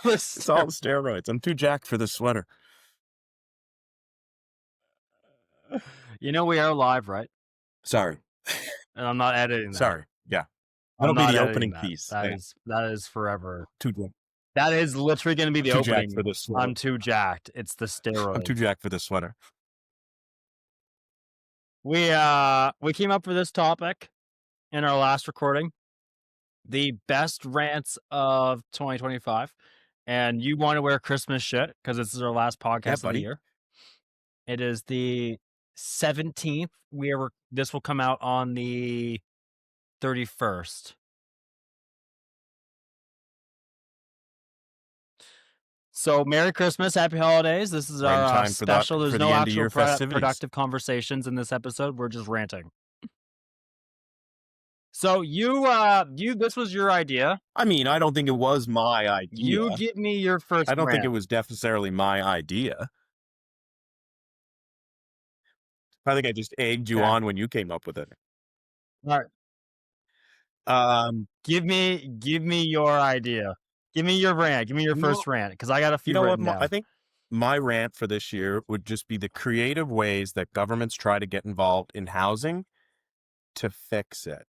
It's all steroids. I'm too jacked for this sweater. You know we are live, right? Sorry. And I'm not editing that. Sorry. Yeah. I'm That'll be not the editing opening that. piece. That is forever. Too jacked. That is literally going to be the Too opening. jacked for this sweater. I'm too jacked. It's the steroid. I'm too jacked for this sweater. We came up with this topic in our last recording, the best rants of 2025, and you want to wear Christmas shit because this is our last podcast of the year. It is the 17th. This will come out on the 31st. So Merry Christmas, Happy Holidays. This is our special. There's no actual productive conversations in this episode. We're just ranting. So this was your idea. I mean, I don't think it was my idea. You give me your first I don't rant. think it was necessarily my idea. I think I just egged you on when you came up with it. All right. Give me your idea. Give me your rant. Give me your first rant, because I got a few. You know what? I think my rant for this year would just be the creative ways that governments try to get involved in housing to fix it.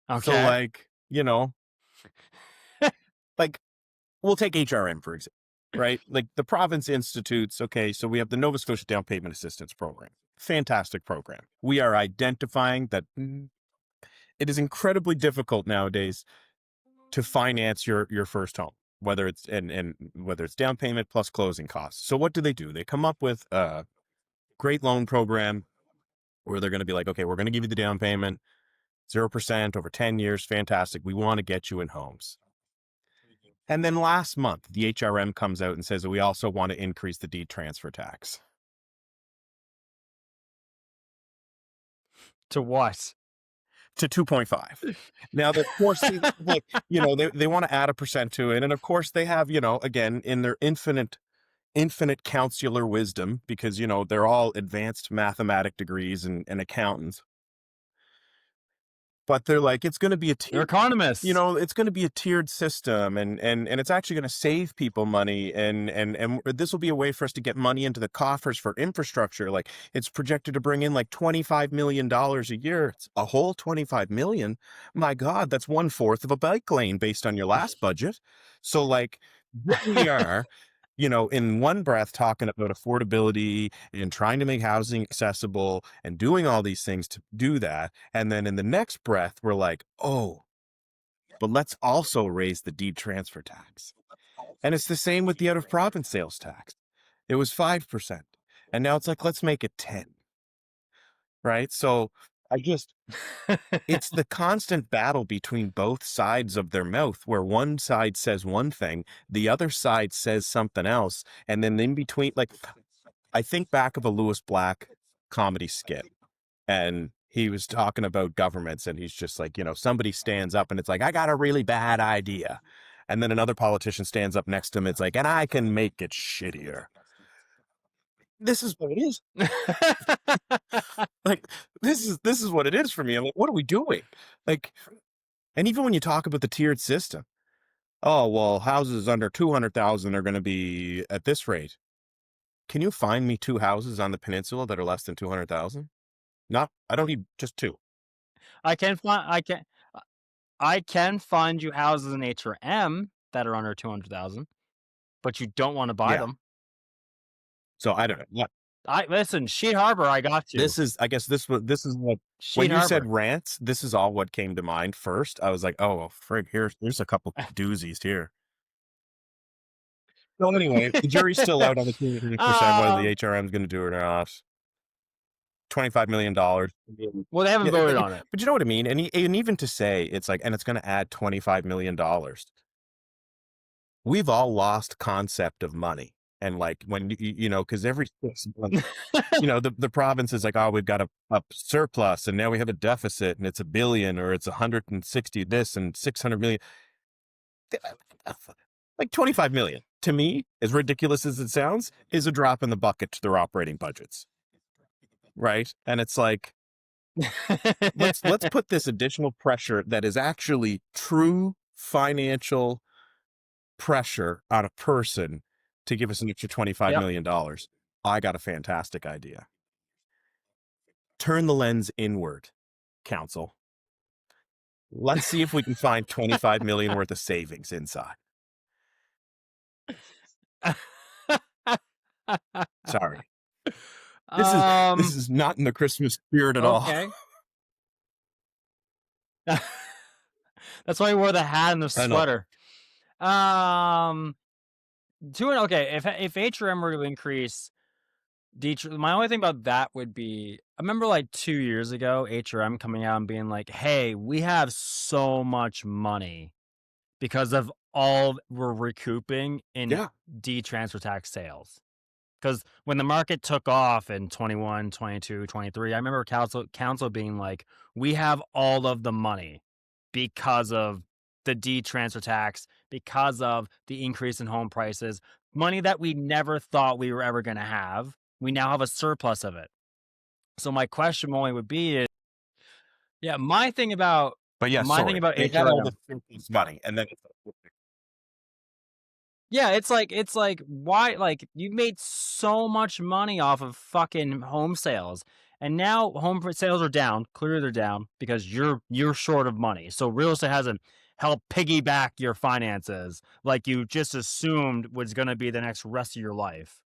Okay. So, like, you know, like, we'll take HRM, for example, right? Like, the province institutes, okay, so we have the Nova Scotia Down Payment Assistance Program. Fantastic program. We are identifying that it is incredibly difficult nowadays to finance your first home, whether it's whether it's down payment plus closing costs. So what do? They come up with a great loan program where they're going to be like, okay, we're going to give you the down payment, 0% over 10 years. Fantastic. We want to get you in homes. And then last month, the HRM comes out and says that we also want to increase the deed transfer tax. To what? To 2.5. Now, of course, like, you know, they want to add 1% to it. And of course they have, you know, again, in their infinite counselor wisdom, because, you know, they're all advanced mathematic degrees and accountants. But they're like, it's going to be they're economists. You know, it's going to be a tiered system, and it's actually going to save people money, and this will be a way for us to get money into the coffers for infrastructure. Like, it's projected to bring in like $25 million a year. It's a whole $25 million. My God, that's 1/4 of a bike lane based on your last budget. So, like, we are, you know, in one breath talking about affordability and trying to make housing accessible and doing all these things to do that. And then in the next breath, we're like, oh, but let's also raise the deed transfer tax. And it's the same with the out of province sales tax. It was 5%. And now it's like, let's make it 10. Right? So it's the constant battle between both sides of their mouth, where one side says one thing, the other side says something else. And then in between, like, I think back of a Lewis Black comedy skit, and he was talking about governments, and he's just like, you know, somebody stands up and it's like, I got a really bad idea. And then another politician stands up next to him. It's like, and I can make it shittier. This is what it is. Like, this is what it is for me. I'm like, what are we doing? Like, and even when you talk about the tiered system, oh, well, houses under 200,000 are going to be at this rate. Can you find me 2 houses on the peninsula that are less than 200,000? I don't need just 2. I can find you houses in HRM that are under 200,000, but you don't want to buy them. So I don't know. Listen, Sheet Harbor, I got you. This is what, when you said rants, this is all what came to mind first. I was like, oh, well, frig, here's a couple doozies here. So anyway, the jury's still out on the 2% whether the HRM is going to do it or not. $25 million. Well, they haven't voted on it. But you know what I mean? And even to say it's like, and it's going to add $25 million. We've all lost concept of money. And like, when, you know, because every 6 months, you know, the province is like, oh, we've got a surplus, and now we have a deficit, and it's $1 billion, or it's 160 this and 600 million. Like, 25 million, to me, as ridiculous as it sounds, is a drop in the bucket to their operating budgets. Right? And it's like, Let's put this additional pressure that is actually true financial pressure on a person to give us an extra $25 Yep. million. I got a fantastic idea. Turn the lens inward, council. Let's see if we can find 25 million worth of savings inside. Sorry. This Um, is not in the Christmas spirit at all. okay. That's why he wore the hat and the I know. sweater. Um, okay, if HRM were to increase my only thing about that would be I remember like 2 years ago, HRM coming out and being like, "Hey, we have so much money because of all we're recouping in Yeah. transfer tax sales." Because when the market took off in 21, 22, 23, I remember council being like, "We have all of the money because of the transfer tax, because of the increase in home prices, money that we never thought we were ever gonna have. We now have a surplus of it." So my question only would be is yeah, But yeah, my thing sorry. about They had all the HRM. surplus money and then Yeah, it's like, why you made so much money off of fucking home sales, and now sales are down. Clearly, they're down because you're short of money. So real estate hasn't helped piggyback your finances like you just assumed was gonna be the next rest of your life.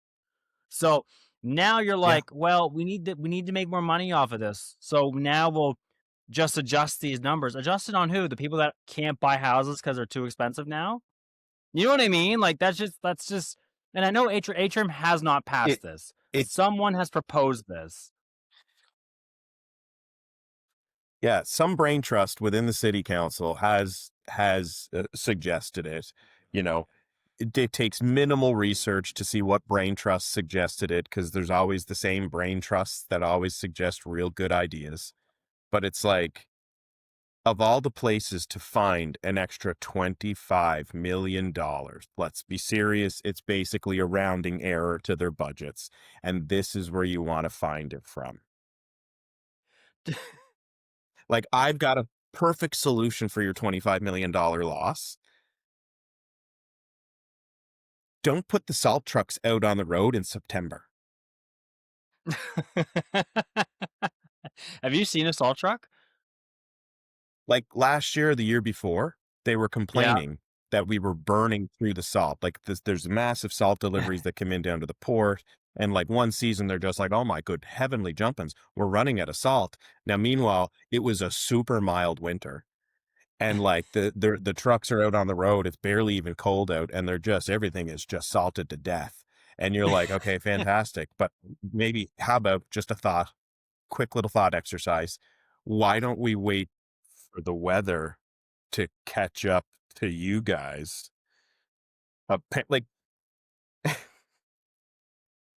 So now you're yeah. like, well, we need to make more money off of this. So now we'll just adjust these numbers. Adjust it on who? The people that can't buy houses because they're too expensive now? You know what I mean? Like that's just and I know HRM has not It passed this. it Someone has proposed this. yeah, some brain trust within the city council has suggested it. You know, it takes minimal research to see what brain trust suggested it because there's always the same brain trusts that always suggest real good ideas. But it's like of all the places to find an extra $25 million, let's be serious, it's basically a rounding error to their budgets. And this is where you want to find it from. Like, I've got a perfect solution for your $25 million loss. Don't put the salt trucks out on the road in September. Have you seen a salt truck? Like last year, the year before, they were Yeah. complaining that we were burning through the salt. Like there's massive salt deliveries that come in down to the port. And like one season, they're just like, oh my good heavenly jumpins, we're running out of salt. Now, meanwhile, it was a super mild winter. And like the trucks are out on the road. It's barely even cold out, and they're just everything is just salted to death. And you're like, okay, fantastic. But maybe how about just a thought, quick little thought exercise. Why don't we wait for the weather to catch up to you guys? Like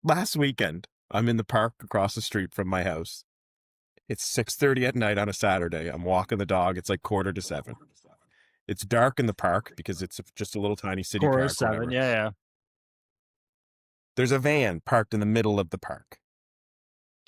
last weekend, I'm in the park across the street from my house. It's 6:30 at night on a Saturday. I'm walking the dog. It's like 6:45. It's dark in the park because it's just a little tiny city Quarter park, 7. whatever. Yeah, yeah. There's a van parked in the middle of the park.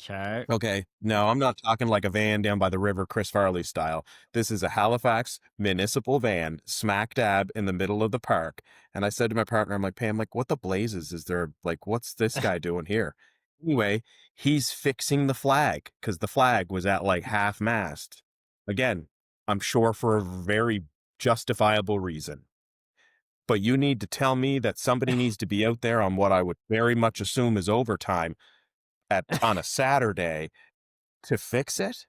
Okay. Okay. No, I'm not talking like a van down by the river, Chris Farley style. This is a Halifax municipal van smack dab in the middle of the park. And I said to my partner, I'm like, Pam, like, what the blazes is there? Like, what's this guy doing here? Anyway, he's fixing the flag because the flag was at like half mast. Again, I'm sure for a very justifiable reason. But you need to tell me that somebody needs to be out there on what I would very much assume is overtime on a Saturday to fix it.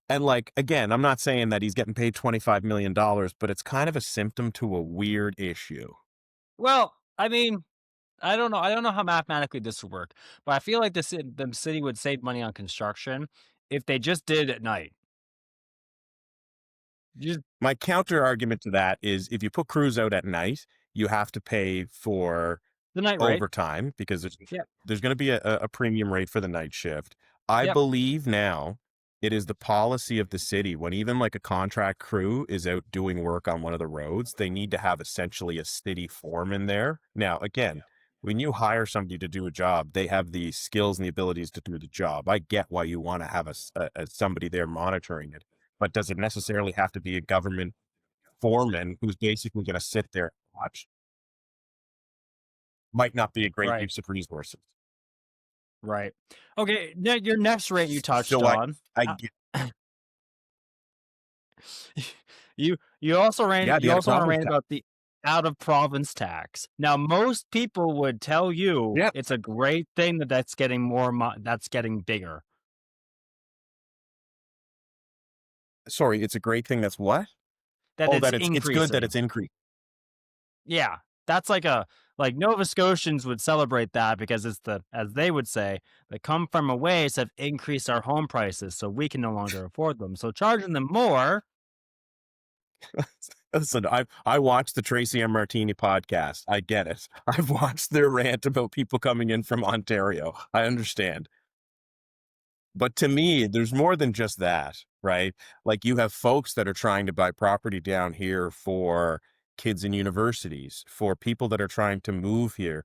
And like again, I'm not saying that he's getting paid $25 million, but it's kind of a symptom to a weird issue. Well, I mean, I don't know. I don't know how mathematically this would work, but I feel like the city would save money on construction if they just did it at night. Just My counter argument to that is if you put crews out at night, you have to pay for the night rate. overtime because Yep. there's going to be a premium rate for the night shift. I Yep. believe now it is the policy of the city when even like a contract crew is out doing work on one of the roads, they need to have essentially a city foreman there. Now, again, when you hire somebody to do a job, they have the skills and the abilities to do the job. I get why you want to have somebody there monitoring it, but does it necessarily have to be a government foreman who's basically going to sit there and watch? Might not be a great Right. use of resources. Right. Okay. Your next rant you touched So on. I uh, get, yeah, you the other also want to province rant tax. about the out of province tax. Now, most people would tell you Yeah, it's a great thing that that's getting that's getting bigger. sorry, it's a great thing. That's what? That Oh, it's that it's good that increasing. it's increased. Yeah, that's like Nova Scotians would celebrate that because it's the, as they would say, the come from aways have increased our home prices, so we can no longer afford them. So charging them more, Listen, I watched the Tracy M. Martini podcast. I get it. I've watched their rant about people coming in from Ontario. I understand. But to me, there's more than just that, right? Like you have folks that are trying to buy property down here for kids in universities, for people that are trying to move here.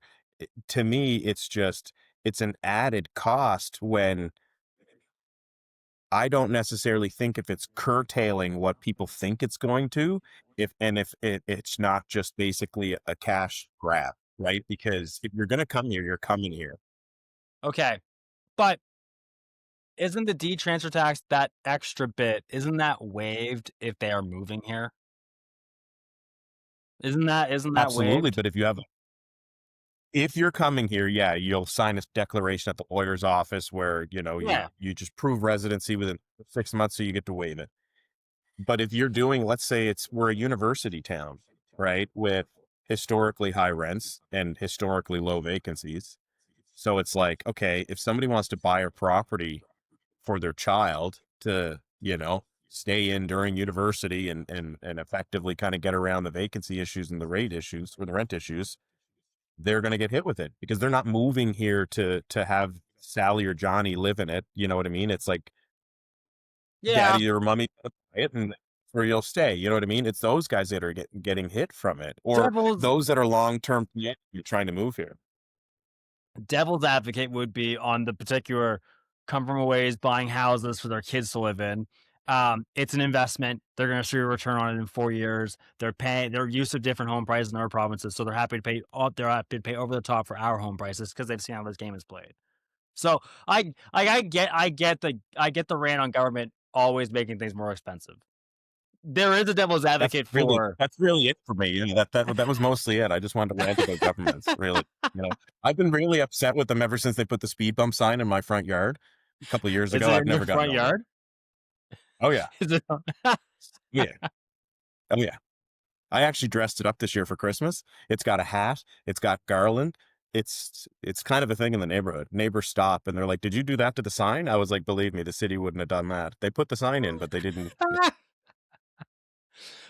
To me, it's an added cost when I don't necessarily think if it's curtailing what people think it's going to, if it's not just basically a cash grab, right? Because if you're going to come here, you're coming here. okay. But isn't the D transfer tax that extra bit? Isn't that waived if they are moving here? Isn't that Absolutely, waived? but if you're coming here, yeah, you'll sign a declaration at the lawyer's office where, Yeah. you just prove residency within 6 months, so you get to waive it. But if you're doing, let's say we're a university town, right, with historically high rents and historically low vacancies. So it's like, okay, if somebody wants to buy a property for their child to, stay in during university and effectively kind of get around the vacancy issues and the rate issues or the rent issues, they're going to get hit with it because they're not moving here to have Sally or Johnny live in it. You know what I mean? It's like Yeah. daddy or mommy buy it and where you'll stay. You know what I mean? It's those guys that are getting hit from it, or Devil's those that are long term you're trying to move here. devil's advocate would be on the particular come from aways buying houses for their kids to live in. It's an investment. They're going to see a return on it in 4 years. They're used to different home prices in our provinces, so they're happy to pay. They're happy to pay over the top for our home prices because they've seen how this game is played. So I get the rant on government always making things more expensive. There is a devil's advocate for That's really it for me. That was mostly it. I just wanted to rant about governments. Really, I've been really upset with them ever since they put the speed bump sign in my front yard a couple of years is ago. it I've in your never gotten front over it. yard? Oh yeah, Is it? yeah, oh yeah. I actually dressed it up this year for Christmas. It's got a hat. It's got garland. It's kind of a thing in the neighborhood. Neighbors stop and they're like, "Did you do that to the sign?" I was like, "Believe me, the city wouldn't have done that. They put the sign in, but they didn't."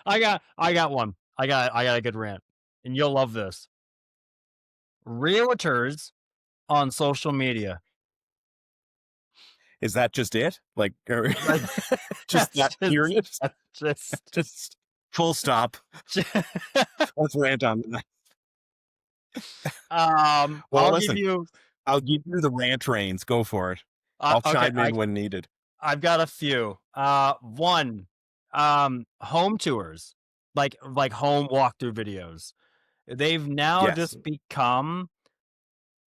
I got one. I got a good rant, and you'll love this. Realtors on social media, Is that just it? Like, or like just that period? that's just. Just full stop. Let's rant on that. Well, I'll give listen, you. I'll give you the rant reins. Go for it. I'll Okay, chime in when needed. I've got a few. One, home tours, like home walkthrough videos. They've now Yes. just become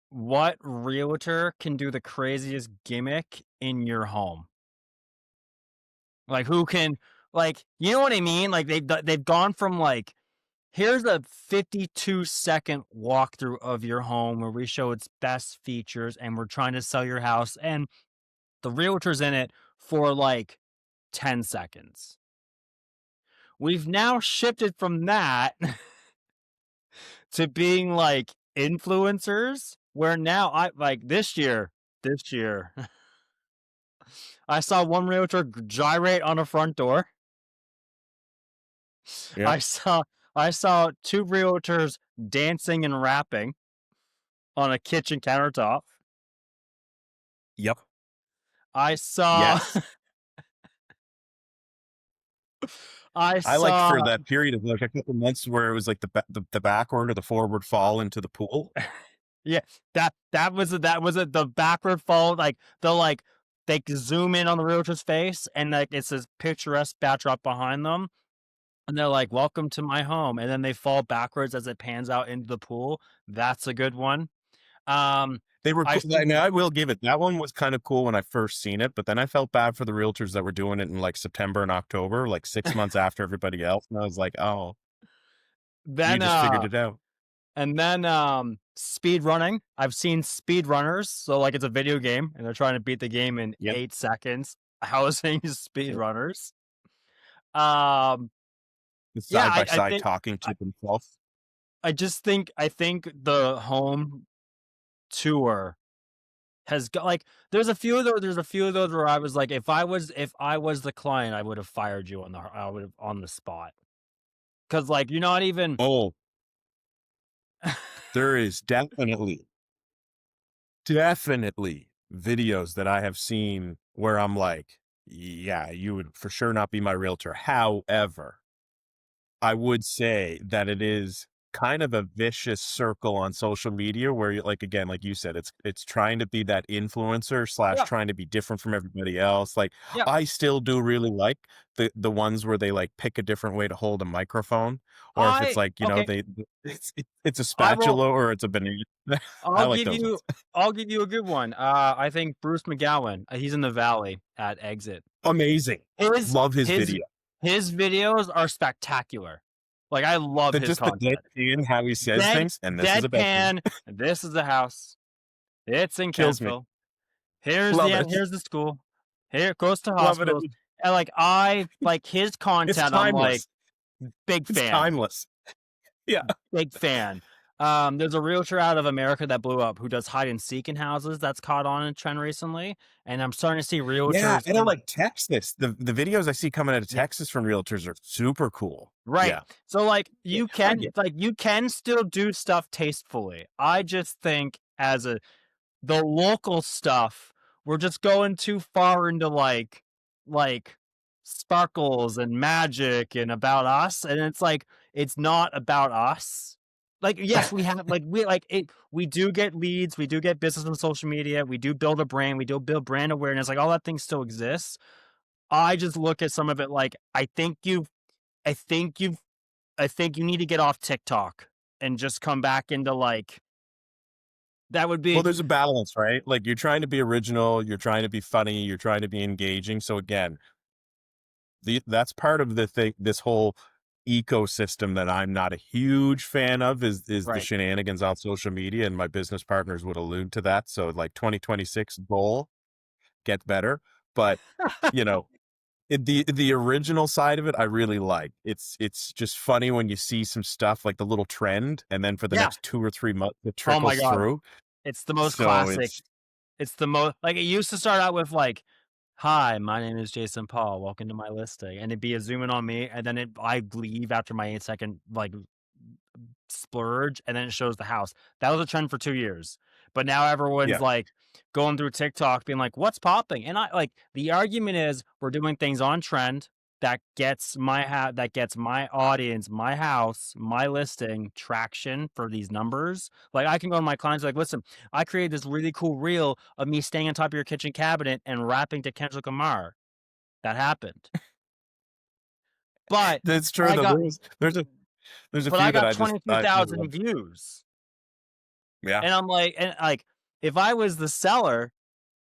what realtor can do the craziest gimmick in your home. Like who can, like, you know what I mean? Like they've gone from like, here's a 52-second walkthrough of your home where we show its best features and we're trying to sell your house, and the realtor's in it for like 10 seconds. We've now shifted from that to being like influencers where now I like this year I saw one realtor gyrate on a front door. Yep. I saw two realtors dancing and rapping on a kitchen countertop. Yep. I saw Yes. I I liked saw for that period of like a couple months where it was like the backward or the forward fall into the pool. Yeah, that was it. The backward fold, like they'll like they zoom in on the realtor's face, and like it's this picturesque backdrop behind them, and they're like, "Welcome to my home," and then they fall backwards as it pans out into the pool. That's a good one. Um, They were cool. I've seen. I mean, I will give it that one was kind of cool when I first seen it, but then I felt bad for the realtors that were doing it in like September and October, like 6 months after everybody else. And I was like, oh, you then just figured it out. and then speed running. I've seen speed runners, so like it's a video game and they're trying to beat the game in Yep. 8 seconds. Housing speed Yep. runners. Um, The yeah, side by I side think talking I, to themselves. I think the home tour has got like there's a few of those where I was like, if I was the client, I would have fired you I would have on the spot. Cause like you're not even. Oh, there is definitely videos that I have seen where I'm like, yeah, you would for sure not be my realtor. However, I would say that it is kind of a vicious circle on social media where you like again, like you said, it's trying to be that influencer slash Yeah, trying to be different from everybody else. Like yeah. I still do really like the ones where they like pick a different way to hold a microphone, or if it's I like, okay. it's a I will. spatula or it's a banana. I I'll like give those you ones. I'll give you a good one. I think Bruce McGowan, he's in the Valley at Exit. Amazing. His Love his his video. his videos are spectacular. Like I love The his just the content. deadpan how he says Dead things, and this is a bedroom. deadpan. This is the house. It's in Kills me. Kentville. Here's Love it. here's the school. Here it goes to Love it. hospitals. And like I like his It's content. I'm like timeless. big It's fan. timeless. Yeah. Big fan. There's a realtor out of America that blew up who does hide and seek in houses that's caught on in trend recently. And I'm starting to see Yeah, realtors and I in. like Texas. The videos I see coming out of Yeah, Texas from realtors are super cool. right. Yeah. So like Yeah, I get you can still do stuff tastefully. I just think as a the local stuff, we're just going too far into like sparkles and magic and about us, and it's like it's not about us. Like, yes, we have like we like it. We do get leads, we do get business on social media, we do build a brand, we do build brand awareness. Like all that thing still exists. I just look at some of it like I think you've, I think you need to get off TikTok and just come back into like that would Well, be. there's a balance, right? Like, you're trying to be original, you're trying to be funny, you're trying to be engaging, so again, that's part of the thing this whole ecosystem that I'm not a huge fan of is the Right. shenanigans on social media, and my business partners would allude to that, so, like, 2026 goal, get better, but, you know, the original side of it, I really like. It's just funny when you see some stuff like the little trend, and then for the Yeah. next 2 or 3 months, it Oh my trickles god. through. It's the most So classic. it's It's the most like, it used to start out with, like, "Hi, my name is Jason Paul, welcome to my listing," and it'd be a zoom in on me, and then I'd leave after my 8-second, like, splurge, and then it shows the house. That was a trend for 2 years, but now everyone's, yeah. like, going through TikTok being like, "What's popping?" And I like, the argument is we're doing things on trend that gets my audience, my house, my listing traction for these numbers. Like, I can go to my clients like, "Listen, I created this really cool reel of me staying on top of your kitchen cabinet and rapping to Kendrick Lamar." That happened. But That's but true I though. got There's a but I few that got I just I love. 22,000 views. Yeah. And like, if I was the seller,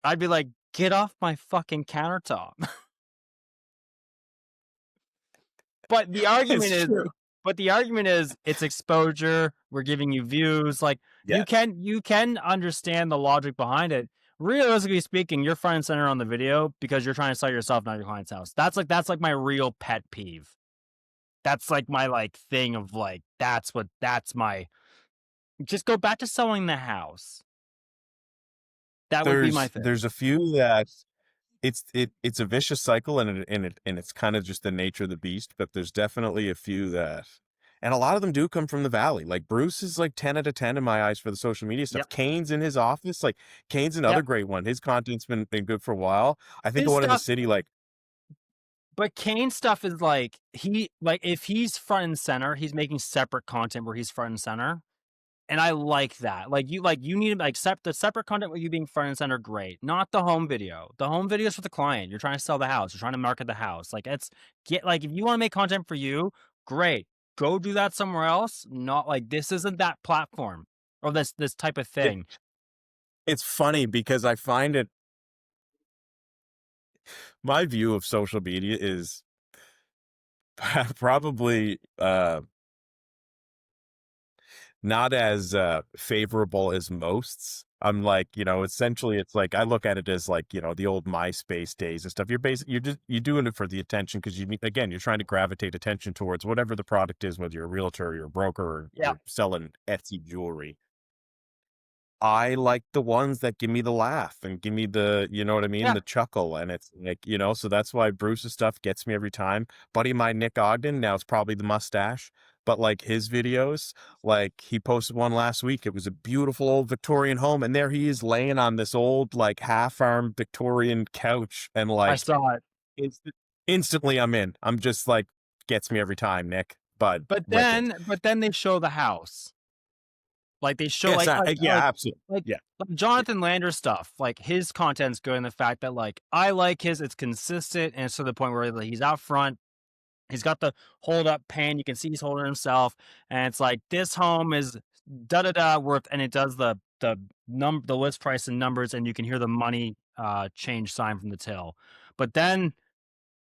I'd be like, "Get off my fucking countertop." But the argument It's is true. but the argument is it's exposure, we're giving you views, like, Yeah. you can understand the logic behind it. Realistically speaking, you're front and center on the video because you're trying to sell yourself, not your client's house. That's like my real pet peeve. That's like my, like, thing of, like, that's my just go back to selling the house. That would be my thing. There's a few that it's a vicious cycle, and it's kind of just the nature of the beast, but there's definitely a few that and a lot of them do come from the valley. Like Bruce is like 10 out of 10 in my eyes for the social media stuff. Yep, Kane's in his office, like Kane's another yep. great one. His content's been good for a while. I think of His one in the stuff city like But Kane's stuff is like if he's front and center, he's making separate content where he's front and center. And I like that. You need to like the separate content with you being front and center, great. Not the home video. The home video is for the client. You're trying to sell the house. You're trying to market the house. Like it's get like if you want to make content for you, great. Go do that somewhere else. Not like this isn't that platform or this type of It thing. it's funny because I find it my view of social media is probably, not as, favorable as most's. I'm like, essentially, it's like I look at it as like, the old MySpace days and stuff. You're doing it for the attention because again, you're trying to gravitate attention towards whatever the product is, whether you're a realtor or you're a broker or Yeah. you're selling Etsy jewelry. I like the ones that give me the laugh and give me the, you know what I mean, Yeah. the chuckle, and it's like, so that's why Bruce's stuff gets me every time. Buddy of mine, Nick Ogden, now it's probably the mustache, but like his videos, like he posted one last week. It was a beautiful old Victorian home, and there he is laying on this old like half-arm Victorian couch, and I like saw it. inst- instantly I'm in. I'm just like gets me every time, Nick. Bud, wicked. But then they show the house. Like they show Yes, yeah, absolutely. like Yeah. like Jonathan Lander stuff. Like his content's good in the fact that like I like it's consistent and it's to the point where like, he's out front. He's got the hold up pan. You can see he's holding himself, and it's like this home is da da da worth, and it does the list price and numbers, and you can hear the money change sign from the till. But then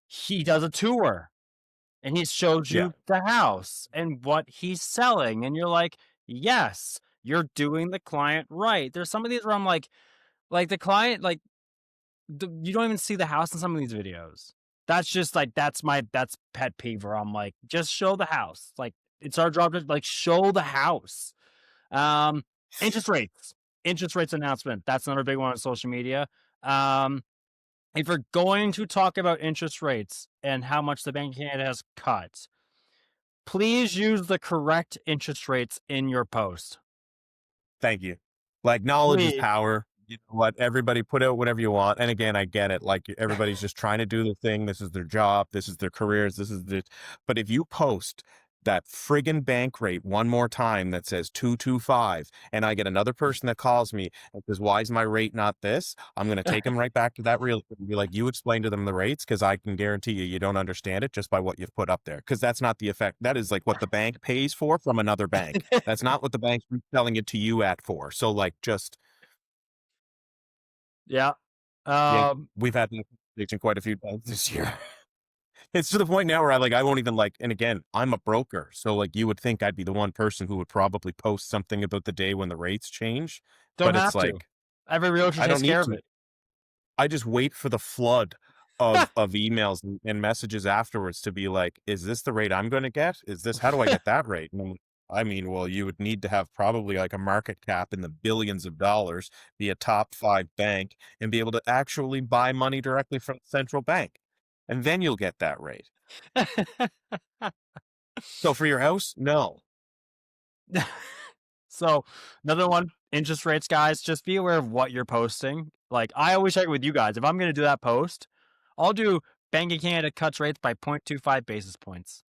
he does a tour and he shows Yeah. you the house and what he's selling, and you're like, yes, you're doing the client right. There's some of these where I'm like the client, like you don't even see the house in some of these videos. That's just like that's pet peeve where I'm like, just show the house. Like it's our job to like show the house. Um, interest rates, interest rates announcement. That's another big one on social media. Um, if you're going to talk about interest rates and how much the Bank of Canada has cut, please use the correct interest rates in your post. Thank you. Like, knowledge is Please. power. You know what? Everybody put out whatever you want. And again, I get it. Like, everybody's just trying to do the thing. This is their job. This is their careers. But if you post that friggin' bank rate one more time that says 225, and I get another person that calls me and says, why is my rate not this? I'm going to take them right back to that realtor and be like, you explain to them the rates because I can guarantee you don't understand it just by what you've put up there. Because that's not the effect. That is like what the bank pays for from another bank. That's not what the bank's selling it to you at for. So like just Yeah. yeah, Um, we've had this conversation quite a few times this year. It's to the point now where I won't even like, and again, I'm a broker. So like you would think I'd be the one person who would probably post something about the day when the rates change. don't But it's have to. like Every realtor I takes don't care need of to. it. I just wait for the flood of emails and messages afterwards to be like, is this the rate I'm gonna get? Is this how do I get that rate? And I'm like, I mean, well, you would need to have probably like a market cap in the billions of dollars, be a top five bank, and be able to actually buy money directly from the central bank. And then you'll get that rate. So for your house, no. So another one, interest rates, guys. Just be aware of what you're posting. Like I always check with you guys. If I'm going to do that post, I'll do Bank of Canada cuts rates by 0.25 basis points.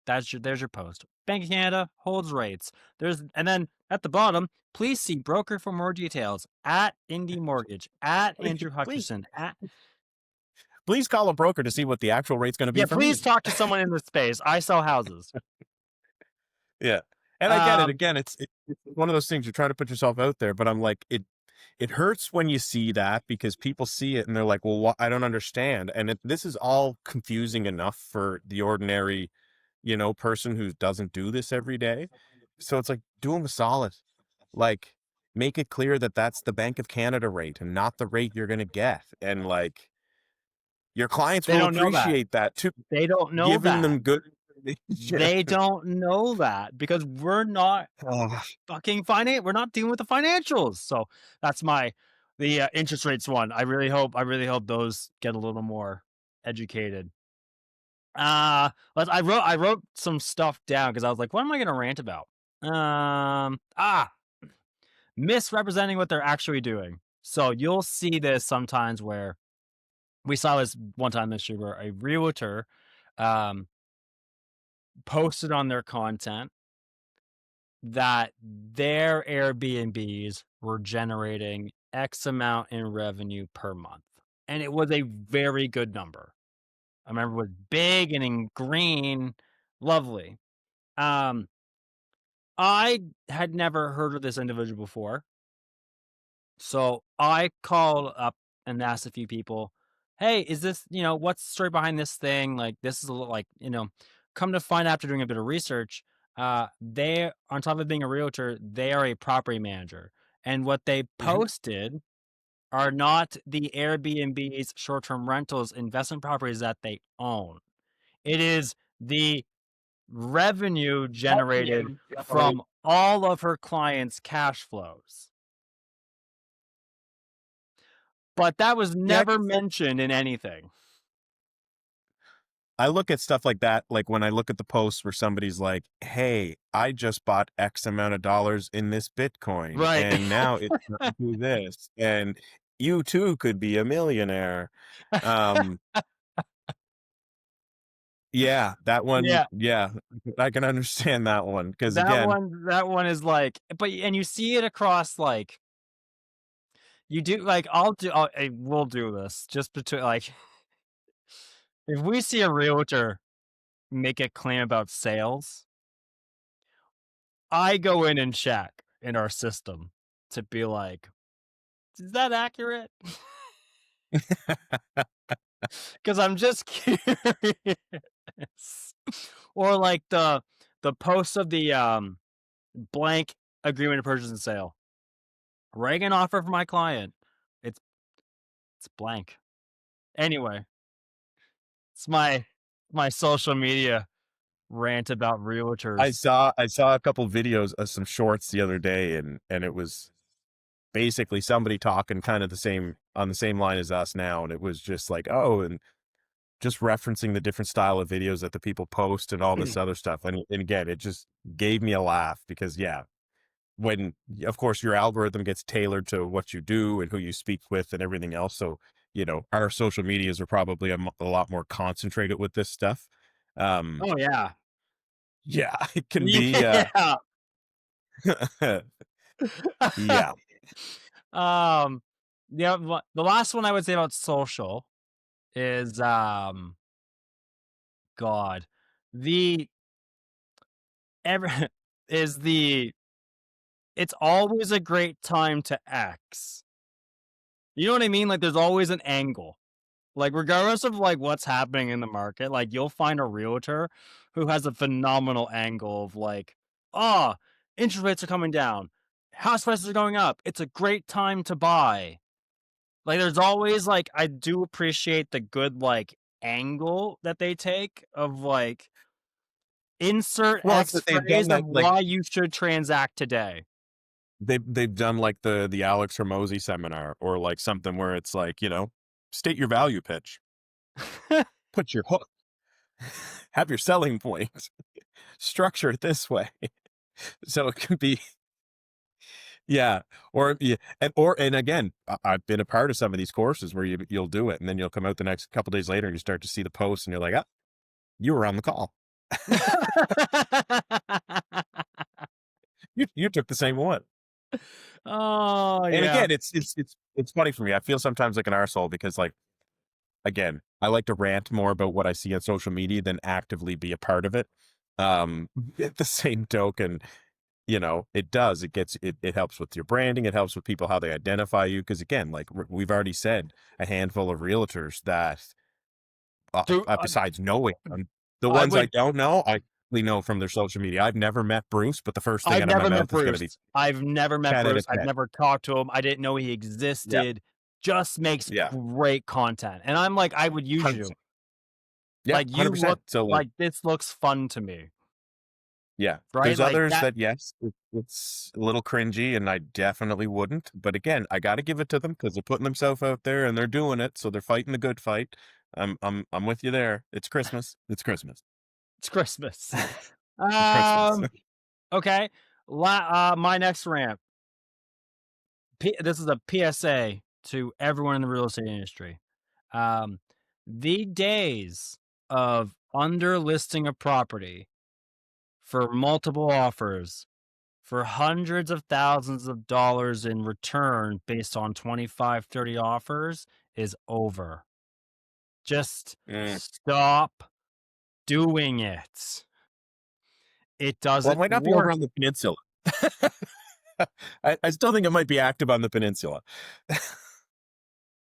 There's your post. Bank of Canada holds rates. And then at the bottom, please see broker for more details at Indie Mortgage, at Andrew Please, Hutchison, at please call a broker to see what the actual rate's going to be yeah, for please me. talk to someone in this space. I sell houses. Yeah. And I get it. Um, Again, it's one of those things you're trying to put yourself out there, but I'm like, it hurts when you see that because people see it and they're like, well, I don't understand. And this is all confusing enough for the ordinary, person who doesn't do this every day. So it's like, do them a solid. Like, make it clear that that's the Bank of Canada rate and not the rate you're going to get. And like, your clients they will don't know that. appreciate that too. They don't know Giving that. them good information. They don't know that because we're not Oh, fucking finance. We're not dealing with the financials. So that's the interest rates one. I really hope those get a little more educated. I wrote some stuff down because I was like, what am I going to rant about? Um, ah, misrepresenting what they're actually doing. So you'll see this sometimes where we saw this one time this year where a realtor, um, posted on their content that their Airbnbs were generating X amount in revenue per month. And it was a very good number. I remember it was big and in green, lovely. Um, I had never heard of this individual before. So I called up and asked a few people, "Hey, is this, what's the story behind this thing? Like, this is a little like, come to find out after doing a bit of research, they, on top of being a realtor, they are a property manager. And what they Mhm. posted are not the Airbnb's short-term rentals investment properties that they own. It is the revenue generated from all of her clients' cash flows. But that was Yeah, I never guess mentioned in anything. I look at stuff like that, like when I look at the posts where somebody's like, "Hey, I just bought X amount of dollars in this Bitcoin, Right. and now it's gonna do this, and you too could be a millionaire." Um, yeah, that one, Yeah, yeah, I can understand that one because again, that one is like but and you see it across, like you do like, we'll do this just between like, if we see a realtor make a claim about sales, I go in and check in our system to be like, "Is that accurate?" Because 'Cause I'm just curious. Or like the post of the, blank agreement of purchase and sale. Reagan offer for my client. It's it's blank. Anyway, it's my social media rant about realtors. I saw a couple videos of some shorts the other day, and it was basically somebody talking kind of the same on the same line as us now, and it was just like, "Oh," and just referencing the different style of videos that the people post and all this other stuff, and again, it just gave me a laugh because, yeah, when of course, your algorithm gets tailored to what you do and who you speak with and everything else, so, our social medias are probably a lot more concentrated with this stuff. Um, Oh, yeah. yeah, it can be, Yeah. yeah. Um, the last one I would say about social is, God, the ever is the it's always a great time to X. You know what I mean? Like, there's always an angle. Like, regardless of, like, what's happening in the market, like, you'll find a realtor who has a phenomenal angle of, like, "Oh, interest rates are coming down. House prices are going up. It's a great time to buy." Like, there's always, like I do appreciate the good, like, angle that they take of, like, insert Well, it's X that they've done phrase of that, like, why you should transact today. they've done, like, the Alex Hormozy seminar or, like, something where it's like, state your value pitch, put your hook, have your selling point, structure it this way. So it can be yeah, or yeah, and again, I've been a part of some of these courses where you'll do it, and then you'll come out the next couple days later, and you start to see the posts, and you're like, "Ah, you were on the call. You took the same one." Oh, And yeah. again, it's funny for me. I feel sometimes like an arsehole because, like, again, I like to rant more about what I see on social media than actively be a part of it. At the same token, it does. It helps with your branding. It helps with people how they identify you. Because again, like we've already said, a handful of realtors that, Dude, besides knowing them, the I ones I would don't know, I only know from their social media. I've never met Bruce, but the first thing I've out of my never met mouth is going to Bruce. be I've never met 10 out Bruce. of I've 10. never talked to him. I didn't know he Yeah, existed. Just makes yeah, great content. And I'm like, I would use you. 100%. Yeah, Like, you look 100%. So like, like this looks fun to me, yeah, right? there's Like others that that yes, it's a little cringy, and I definitely wouldn't. But again, I got to give it to them because they're putting themselves out there and they're doing it, so they're fighting the good fight. I'm with you there. It's Christmas. It's Christmas. it's Christmas. It's Christmas. Um, okay. My next rant. This is a PSA to everyone in the real estate industry. Um, the days of underlisting a property for multiple offers for hundreds of thousands of dollars in return based on 25, 30 offers is over. Just Mm. stop doing it. It Well, it doesn't might not be over work. on the peninsula. I still think it might be active on the peninsula.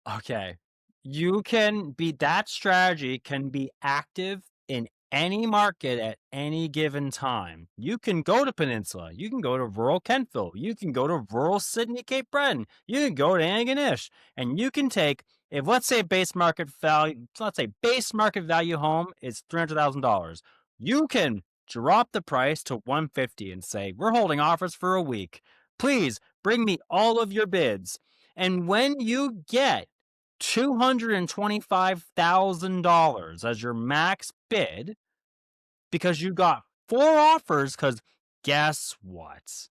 Okay. You can be that strategy can be active in any market at any given time. You can go to Peninsula. You can go to rural Kentville. You can go to rural Sydney, Cape Breton. You can go to Anganish. And you can take, if let's say base market value home is $300,000. You can drop the price to 150 and say, we're holding offers for a week. Please bring me all of your bids. And when you get $225,000 as your max bid because you got 4 offers. Because guess what?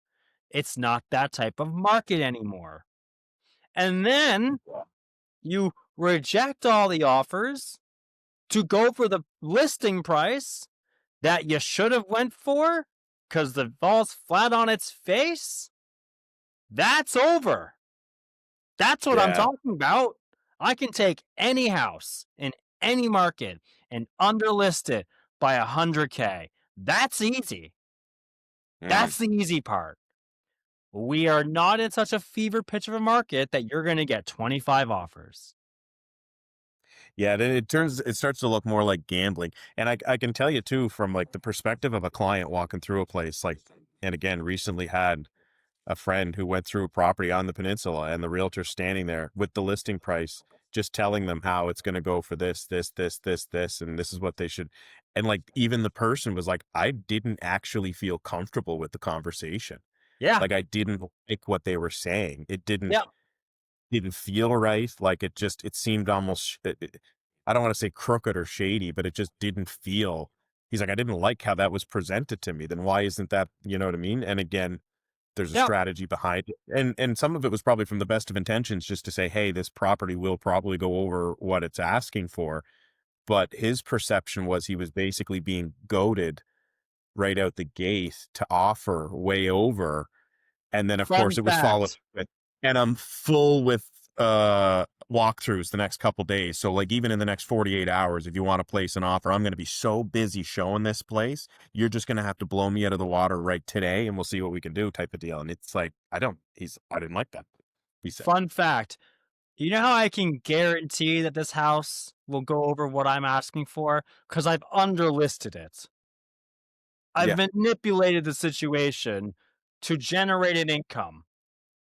It's not that type of market anymore. And then you reject all the offers to go for the listing price that you should have went for because the falls flat on its face. That's over. That's what I'm Yeah. talking about. I can take any house in any market and underlist it by 100K. That's easy. Mm. That's the easy part. We are not in such a fever pitch of a market that you're going to get 25 offers. Yeah, then it starts to look more like gambling. And I can tell you too, from like the perspective of a client walking through a place, like, and again, recently had a friend who went through a property on the peninsula and the realtor standing there with the listing price, just telling them how it's going to go for this, and this is what they should. And like, even the person was like, I didn't actually feel comfortable with the conversation. Yeah. Like, I didn't like what they were saying. It Yeah. didn't feel right. Like, it seemed almost, I don't want to say crooked or shady, but it just didn't feel. He's like, I didn't like how that was presented to me. Then why isn't that, you know what I mean? And again, there's a Yeah. strategy behind it. And some of it was probably from the best of intentions, just to say, hey, this property will probably go over what it's asking for. But his perception was he was basically being goaded right out the gate to offer way over. And then of Fun course it was followed fact. with, and I'm full with walkthroughs the next couple days. So like, even in the next 48 hours, if you want to place an offer, I'm going to be so busy showing this place. You're just going to have to blow me out of the water right today and we'll see what we can do, type of deal. And it's like, I didn't like that. He said, Fun fact. You know how I can guarantee that this house will go over what I'm asking for? Because I've underlisted it. I've yeah, manipulated the situation to generate an income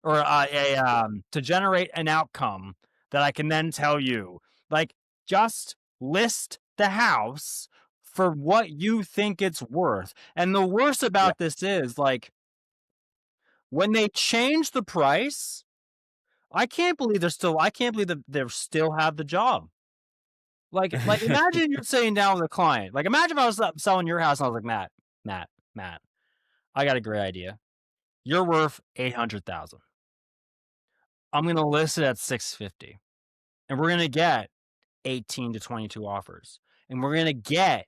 or to generate an outcome that I can then tell you. Like, just list the house for what you think it's worth. And the worst yeah. about this is, like, when they change the price, I can't believe that they still have the job. Like imagine you're sitting down with a client. Like, imagine if I was selling your house and I was like, Matt, I got a great idea. You're worth 800,000. I'm going to list it at 650, and we're going to get 18 to 22 offers, and we're going to get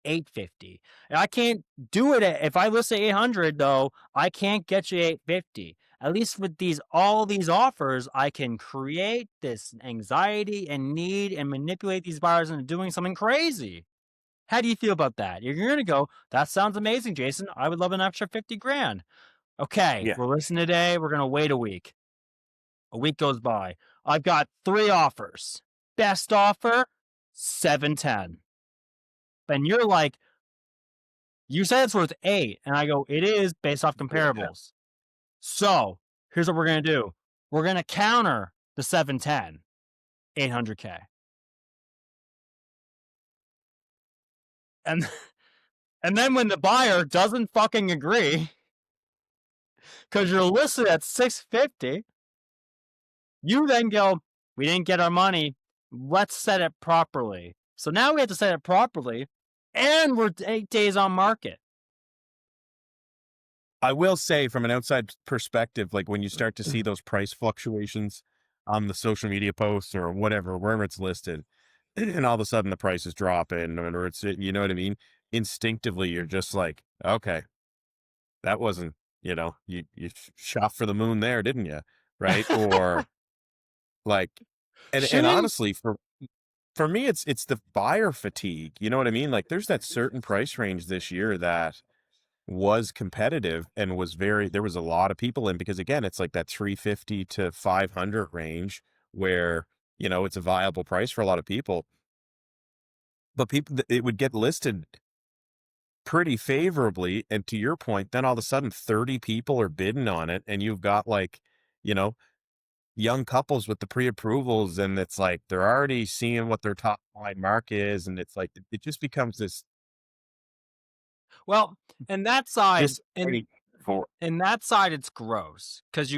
850. And I can't do it if I list at 800 though. I can't get you 850. At least with all these offers, I can create this anxiety and need and manipulate these buyers into doing something crazy. How do you feel about that? You're going to go, that sounds amazing, Jason. I would love an extra 50 grand. Okay, Yeah. we're listening today. We're going to wait a week. A week goes by. I've got 3 offers. Best offer, 710. And you're like, you said it's worth 8. And I go, it is based off Yeah. comparables. So here's what we're going to do. We're going to counter the 710, 800K. And, and then when the buyer doesn't fucking agree, because you're listed at 650, you then go, we didn't get our money. Let's set it properly. So now we have to set it properly, and we're 8 days on market. I will say, from an outside perspective, like when you start to see those price fluctuations on the social media posts or whatever, wherever it's listed, and all of a sudden the price is dropping, or it's, you know what I mean? Instinctively, you're just like, okay, that wasn't, you shot for the moon there, didn't you? Right? Or like, and Shooting. honestly, for me, it's the buyer fatigue. You know what I mean? Like, there's that certain price range this year that was competitive and was very there was a lot of people in because again, it's like that 350 to 500 range where, it's a viable price for a lot of people. But people, it would get listed pretty favorably. And to your point, then all of a sudden 30 people are bidding on it. And you've got like, you know, young couples with the pre-approvals. And it's like they're already seeing what their top line mark is. And it's like it just becomes this Well, and that side, disappointing for and that side, it's gross because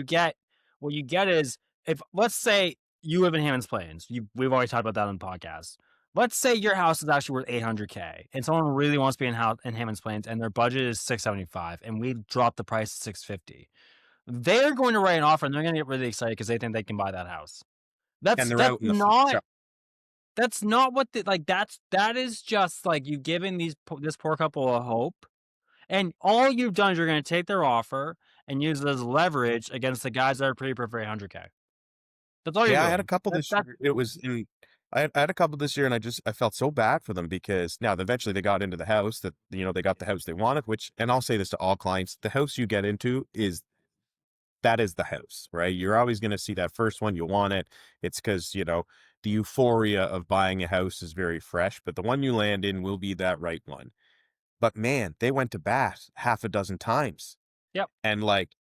what you get is if let's say you live in Hammond's Plains, we've always talked about that on the podcast. Let's say your house is actually worth 800K, and someone really wants to be in Hammond's Plains, and their budget is 675, and we drop the price to 650. They're going to write an offer, and they're going to get really excited because they think they can buy that house. and That's they're that's out in the not that's not what that is just like you giving this poor couple a hope, and all you've done is you're going to take their offer and use it as leverage against the guys that are pretty for 800K. That's all you're Yeah, I had a doing. couple That this that year. It was in I had a couple this year and I felt so bad for them because now eventually they got into the house that they got the house they wanted, which and I'll say this to all clients, the house you get into is that is the house, right? You're always going to see that first one, you want it. It's because, the euphoria of buying a house is very fresh, but the one you land in will be that right one. But man, they went to bat half a dozen times. Yep. And like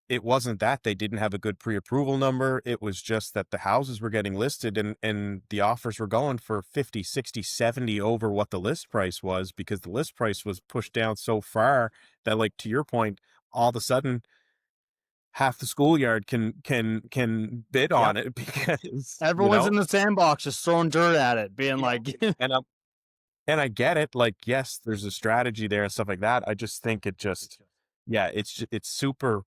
it wasn't that they didn't have a good pre-approval number. It was just that the houses were getting listed and the offers were going for 50, 60, 70 over what the list price was because the list price was pushed down so far that like to your point, all of a sudden half the schoolyard can bid Yep. on it because, Everyone's in the sandbox just throwing dirt at it, being yeah. like, And I get it. Like, yes, there's a strategy there and stuff like that. I just think yeah, it's super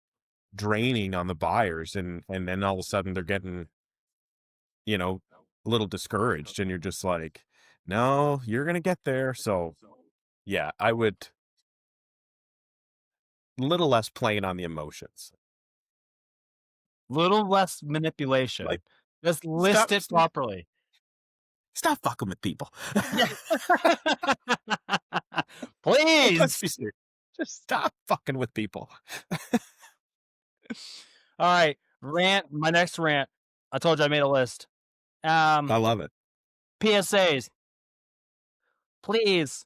draining on the buyers and then all of a sudden they're getting a little discouraged and you're just like, no, you're gonna get there. So yeah, I would little less playing on the emotions. little less Like manipulation. Just list stop it properly. stop fucking with people. Yeah. Like, let's Please. be serious. Just stop fucking with people. All right. My next rant. I told you I made a list. I love it. PSAs. Please.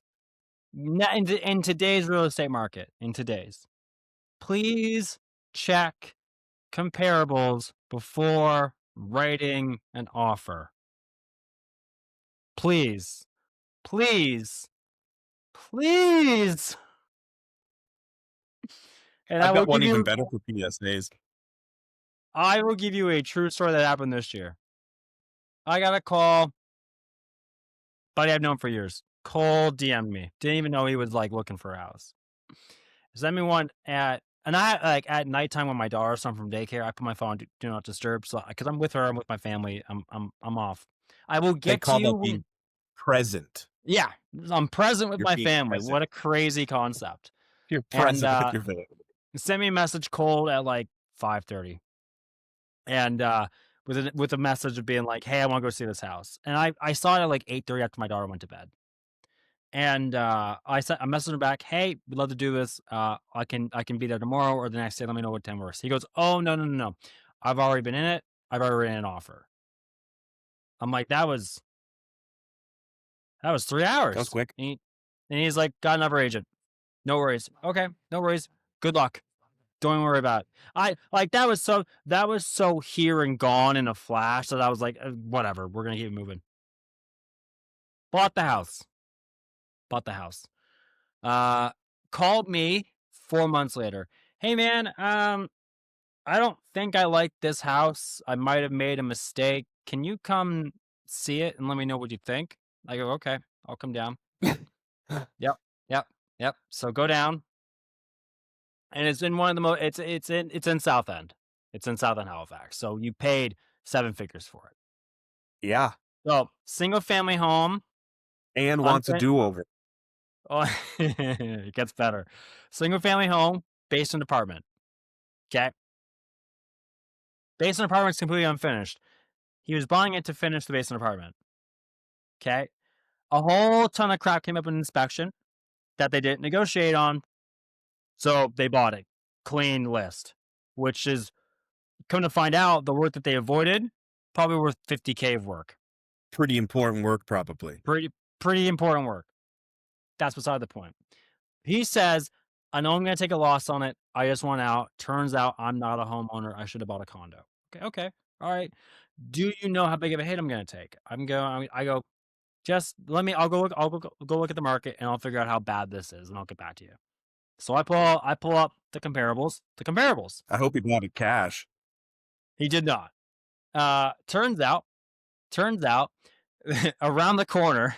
In today's real estate market, please check comparables before writing an offer. Please, please, please. And I've got one even better for PSAs. I will give you a true story that happened this year. I got a call, buddy I've known for years. Cold DM'd me. Didn't even know he was like looking for a house. Send me one and I like at nighttime when my daughter's home from daycare, I put my phone on do not disturb. So because I'm with her, I'm with my family, I'm off. I will They get to call you that when being present. yeah, I'm present with You're my being family. present. What a crazy concept. You're And present with your family. send me a message cold at like 5:30. And with a message of being like, "Hey, I want to go see this house." And I saw it at like 8:30 after my daughter went to bed. And I messaged him back, "Hey, we'd love to do this. I can be there tomorrow or the next day. Let me know what time works." He goes, "Oh, no, no, no, no. I've already been in it. I've already written an offer." I'm like, that was 3 That was hours. quick. And he's like, "Got another agent." No worries. Okay, no worries. Good luck. Don't worry about it. I like that was so here and gone in a flash that I was like, whatever, we're gonna keep moving. Bought the house. Bought the house. Uh, Called me 4 months later. Hey man, I don't think I like this house. I might have made a mistake. Can you come see it and let me know what you think? I go, okay, I'll come down. Yep, yep, yep. So go down, and it's in one of the most. It's in South End. It's in South End Halifax. So you paid 7 figures for it. Yeah. So single family home. And wants a Unfin- do-over. oh, it gets better. Single family home, basement apartment. Okay. Basement apartment's completely unfinished. He was buying it to finish the basement apartment. Okay. A whole ton of crap came up in inspection that they didn't negotiate on. So they bought it. Clean list, which is come to find out the work that they avoided, probably worth 50K of work. Pretty important work, probably. Pretty important work. That's beside the point. He says, I know I'm going to take a loss on it. I just want out. Turns out I'm not a homeowner. I should have bought a condo. Okay. Okay. All right. Do you know how big of a hit I'm going to take? I go, just let me, go look at the market and I'll figure out how bad this is and I'll get back to you. So I pull up the comparables. The comparables. I hope he bought it cash. He did not. Turns out, around the corner,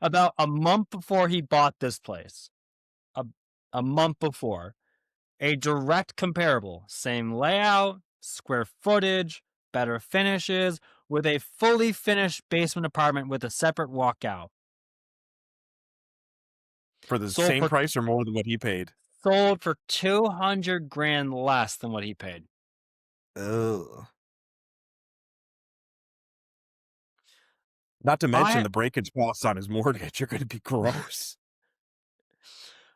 about a month before he bought this place, a, a month before, a direct comparable, same layout, square footage, better finishes, with a fully finished basement apartment with a separate walkout. For the Sold same for price or more than what he paid? sold for 200 grand less than what he paid. Ugh. Not to mention I the breakage costs on his mortgage are gonna be gross.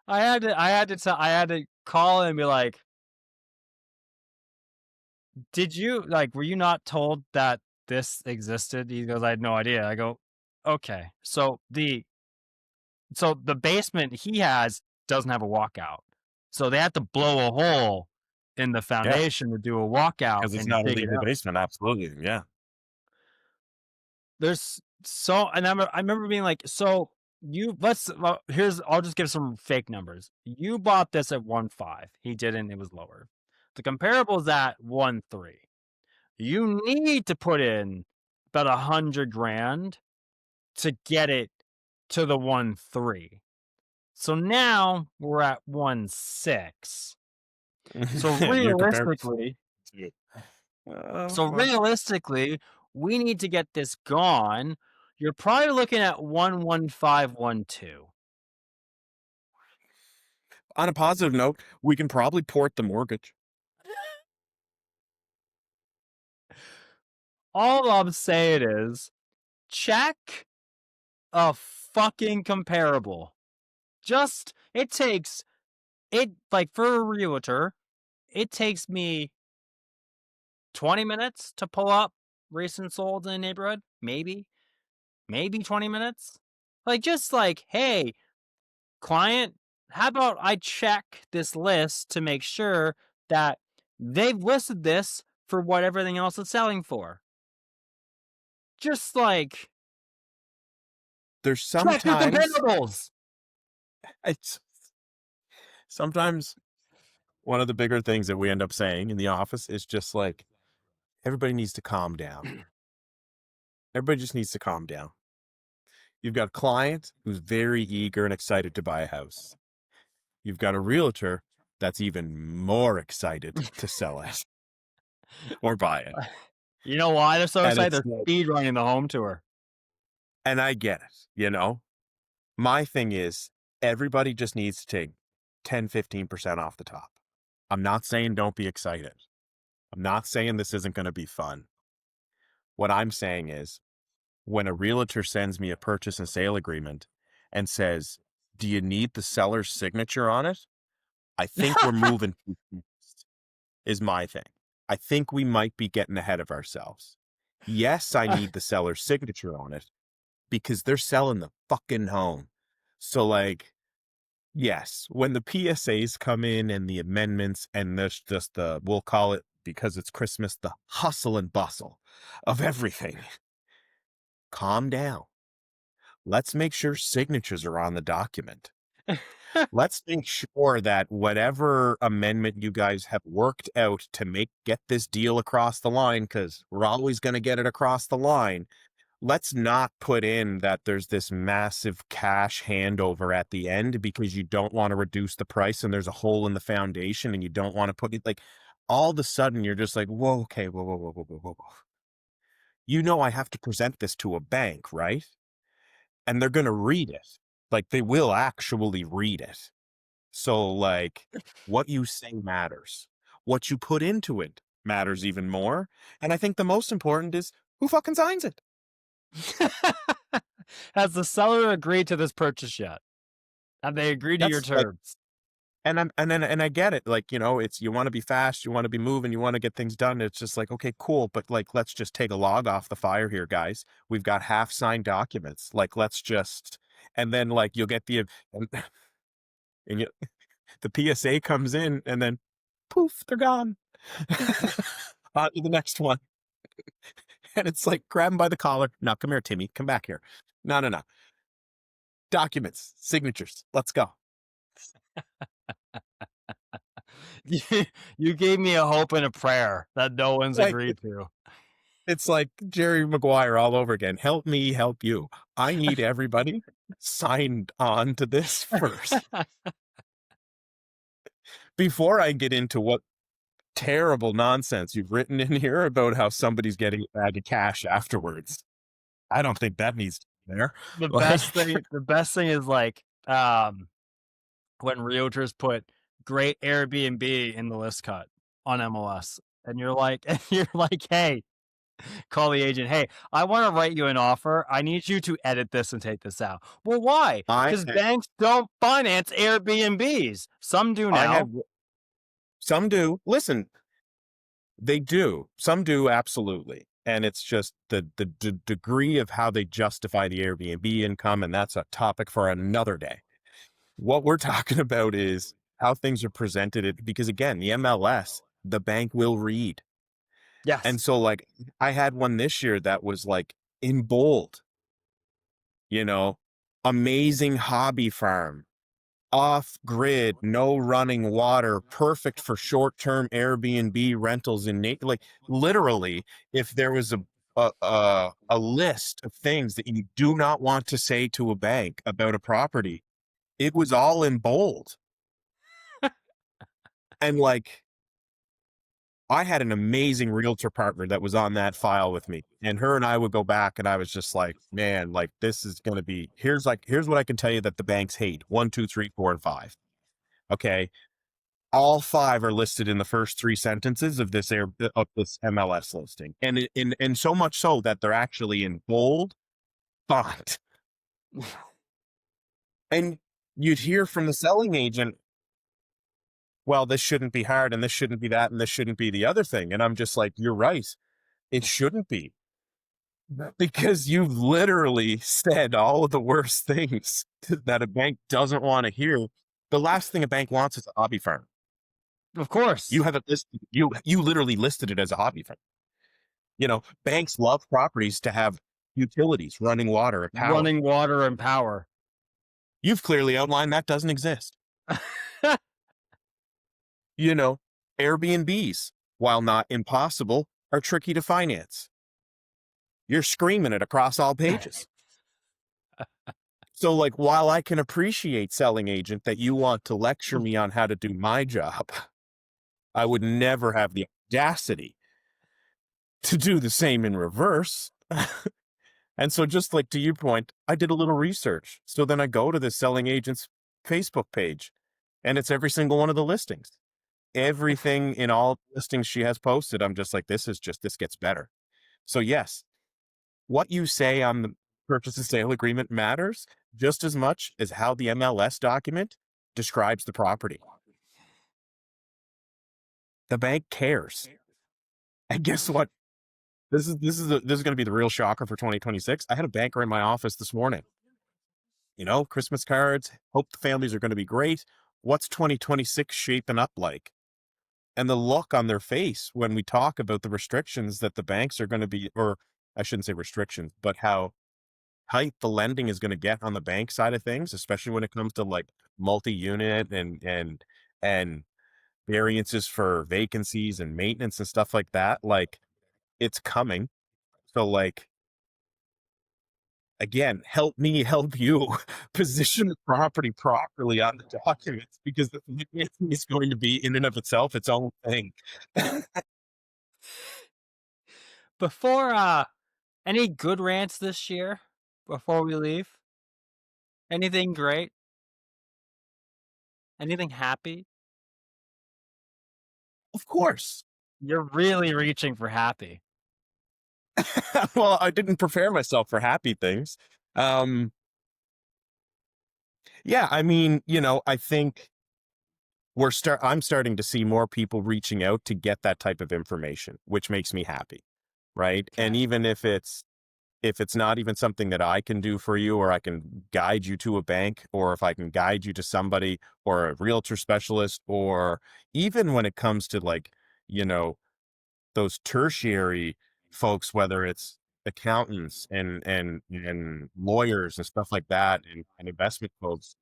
I had to call and be like, did you were you not told that this existed? He goes, I had no idea. I go, okay. So the basement he has doesn't have a walkout. So they have to blow a hole in the Yeah, foundation to do a walkout because it's and not a dig it legal out. basement, absolutely, yeah. I remember being like, so you let's here's I'll just give some fake numbers. You bought this at 1.5. He didn't, it was lower. The comparable is at 1.3. You need to put in about 100 grand to get it to the 1.3. So now we're at 1.6. So And you're comparing realistically, to oh, so well, realistically, we need to get this gone. You're probably looking at 1.15, 1.2. on a positive note, we can probably port the mortgage. All I'm saying is check a fucking comparable. Just it takes it like for a realtor, it takes me 20 minutes to pull up recent solds in a neighborhood. Maybe 20 minutes. Like, just like, hey, client, how about I check this list to make sure that they've listed this for what everything else is selling for? Just like, There's check your sometimes comparables. it's sometimes one of the bigger things that we end up saying in the office is just like, everybody needs to calm down. Everybody just needs to calm down. You've got a client who's very eager and excited to buy a house. You've got a realtor that's even more excited to sell it or buy it. You know why they're so And excited? it's They're like, speed running the home tour. and I get it, you know? My thing is, everybody just needs to take 10, 15% off the top. I'm not saying don't be excited. I'm not saying this isn't going to be fun. What I'm saying is, when a realtor sends me a purchase and sale agreement and says, do you need the seller's signature on it? I think we're moving too fast, is my thing. I think we might be getting ahead of ourselves. Yes, I need the seller's signature on it because they're selling the fucking home. So, like, yes, when the PSAs come in and the amendments and there's just we'll call it, because it's Christmas, the hustle and bustle of everything, calm down. Let's make sure signatures are on the document. Let's make sure that whatever amendment you guys have worked out to get this deal across the line, because we're always going to get it across the line. Let's not put in that there's this massive cash handover at the end because you don't want to reduce the price and there's a hole in the foundation and you don't want to put it like all of a sudden you're just like, whoa, okay, whoa, whoa, whoa, whoa, whoa, whoa. You know, I have to present this to a bank, right? And they're going to read it. Like they will actually read it. So, like, what you say matters. What you put into it matters even more. And I think the most important is who fucking signs it. Has the seller agreed to this purchase yet? Have they agreed to your That's like, terms? and I get it. Like, it's you want to be fast, you want to be moving, you want to get things done. It's just like, okay, cool, but like, let's just take a log off the fire here, guys. We've got half signed documents. Like, let's just, and then like you'll get and, and you, the PSA comes in, and then poof, they're gone. On to the next one. And it's like, grab him by the collar. No, come here, Timmy. Come back here. No, no, no. Documents, signatures. Let's go. You you gave me a hope and a prayer that no one's Like, agreed to. it's like Jerry Maguire all over again. Help me, help you. I need everybody signed on to this first before I get into what terrible nonsense you've written in here about how somebody's getting a bag of cash afterwards. I don't think that needs to be there. The Like, best thing is like when realtors put great Airbnb in the list cut on MLS, and you're like, hey, call the agent. Hey, I want to write you an offer. I need you to edit this and take this out. Well, why? I Because banks don't finance Airbnbs. Some do I now. had some do. Listen, they do. Some do, absolutely. And it's just the degree of how they justify the Airbnb income, and that's a topic for another day. What we're talking about is how things are presented because again, the MLS, the bank will read. Yes. And so like I had one this year that was like in bold, you know, amazing hobby farm, off grid, no running water, perfect for short term Airbnb rentals in nature. Like literally, if there was a list of things that you do not want to say to a bank about a property, it was all in bold. And like I had an amazing realtor partner that was on that file with me, and her and I would go back, and I was just like, man, like this is going to be, here's what I can tell you that the banks hate: one, two, three, four, and five. Okay. All five are listed in the first three sentences of this MLS listing. And so much so that they're actually in bold font. And you'd hear from the selling agent, well, this shouldn't be hard, and this shouldn't be that, and this shouldn't be the other thing. And I'm just like, you're right. It shouldn't be. Because you've literally said all of the worst things that a bank doesn't want to hear. The last thing a bank wants is a hobby farm. Of course. You have it listed. You literally listed it as a hobby farm. Banks love properties to have utilities, running water, and power. Running water and power. You've clearly outlined that doesn't exist. You know, Airbnbs, while not impossible, are tricky to finance. You're screaming it across all pages. So, like, while I can appreciate, selling agent, that you want to lecture me on how to do my job, I would never have the audacity to do the same in reverse. And so, just like to your point, I did a little research. So then I go to the selling agent's Facebook page, and it's every single one of the listings. Everything in all listings she has posted, I'm just like, this gets better. So, yes, what you say on the purchase and sale agreement matters just as much as how the MLS document describes the property. The bank cares. And guess what? This is going to be the real shocker for 2026. I had a banker in my office this morning. Christmas cards. Hope the families are going to be great. What's 2026 shaping up like? And the look on their face when we talk about the restrictions that the banks are going to be, or I shouldn't say restrictions, but how tight the lending is going to get on the bank side of things, especially when it comes to like multi-unit and variances for vacancies and maintenance and stuff like that. Like, it's coming. So like, again, help me help you position the property properly on the documents, because the financing is going to be in and of itself its own thing. Before any good rants this year before we leave? Anything great? Anything happy? Of course. You're really reaching for happy. Well, I didn't prepare myself for happy things. Um, yeah, I mean, I think I'm starting to see more people reaching out to get that type of information, which makes me happy, right? And Okay. even if it's not even something that I can do for you, or I can guide you to a bank, or if I can guide you to somebody or a realtor specialist, or even when it comes to like, you know, those tertiary folks, whether it's accountants and lawyers and stuff like that, and investment folks,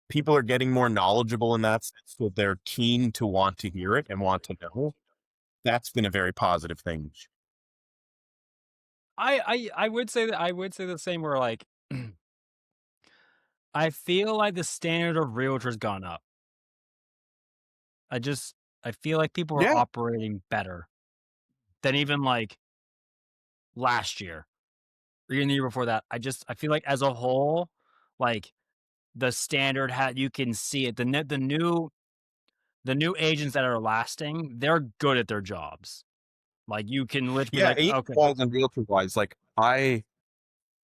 people are getting more knowledgeable in that sense. So they're keen to want to hear it and want to know. That's been a very positive thing. I would say that I would say the same where like I feel like the standard of realtors gone up. I just I feel like people are Yeah. operating better than even like last year or even the year before that. I feel like as a whole, like the standard had you can see it. The new agents that are lasting, they're good at their jobs. Like you can literally be Yeah. like, Agent okay, wise and realtor wise, like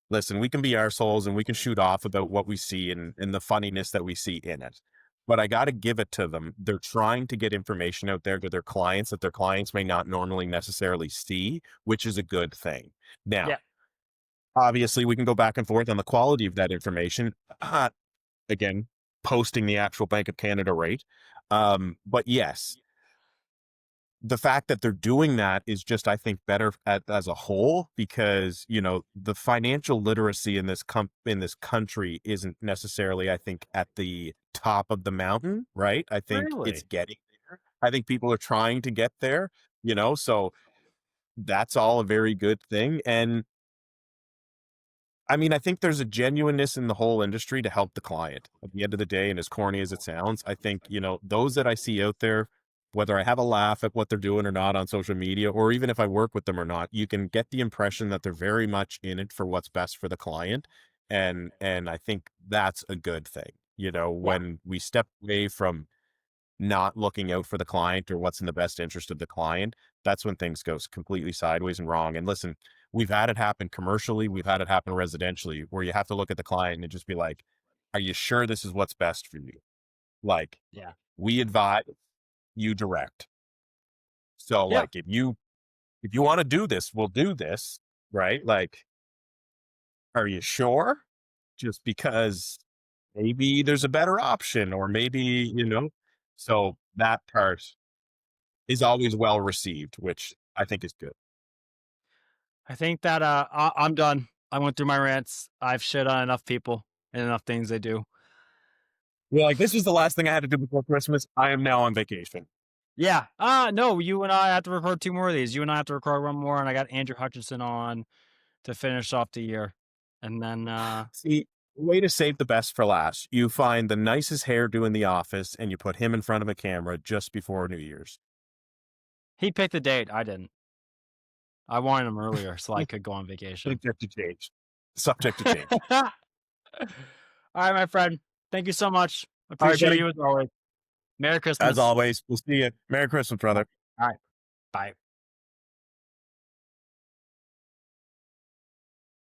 listen, we can be assholes and we can shoot off about what we see and the funniness that we see in it. But I got to give it to them. They're trying to get information out there to their clients that their clients may not normally necessarily see, which is a good thing. Now, yeah, obviously, we can go back and forth on the quality of that information. Again, posting the actual Bank of Canada rate. But yes, the fact that they're doing that is just, I think, better as a whole, because the financial literacy in this country isn't necessarily, I think, at the top of the mountain, right? I think it's really. getting there. I think people are trying to get there, so that's all a very good thing. And I mean, I think there's a genuineness in the whole industry to help the client at the end of the day. And as corny as it sounds, I think, those that I see out there, whether I have a laugh at what they're doing or not on social media, or even if I work with them or not, you can get the impression that they're very much in it for what's best for the client. And I think that's a good thing. Yeah. When we step away from not looking out for the client or what's in the best interest of the client, that's when things goes completely sideways and wrong. And listen, we've had it happen commercially, we've had it happen residentially, where you have to look at the client and just be like, are you sure this is what's best for you? Like, Yeah. we advise, you direct. So Yeah. like if you want to do this, we'll do this, right? Like, are you sure? Just because maybe there's a better option, or maybe, so that part is always well received, which I think is good. I think that I'm done. I went through my rants. I've shit on enough people and enough things they do. You're like, this was the last thing I had to do before Christmas. I am now on vacation. Yeah. No, you and I have to record two more of these. You and I have to record one more, and I got Andrew Hutchinson on to finish off the year. And then See, way to save the best for last. You find the nicest hairdo in the office and you put him in front of a camera just before New Year's. he picked the date. I didn't. I wanted him earlier so I could go on vacation. Subject to change. Subject to change. All right, my friend. Thank you so much. All right, Appreciate buddy. you as always. Merry As Christmas. always, we'll see you. Merry Christmas, All brother. right. Bye.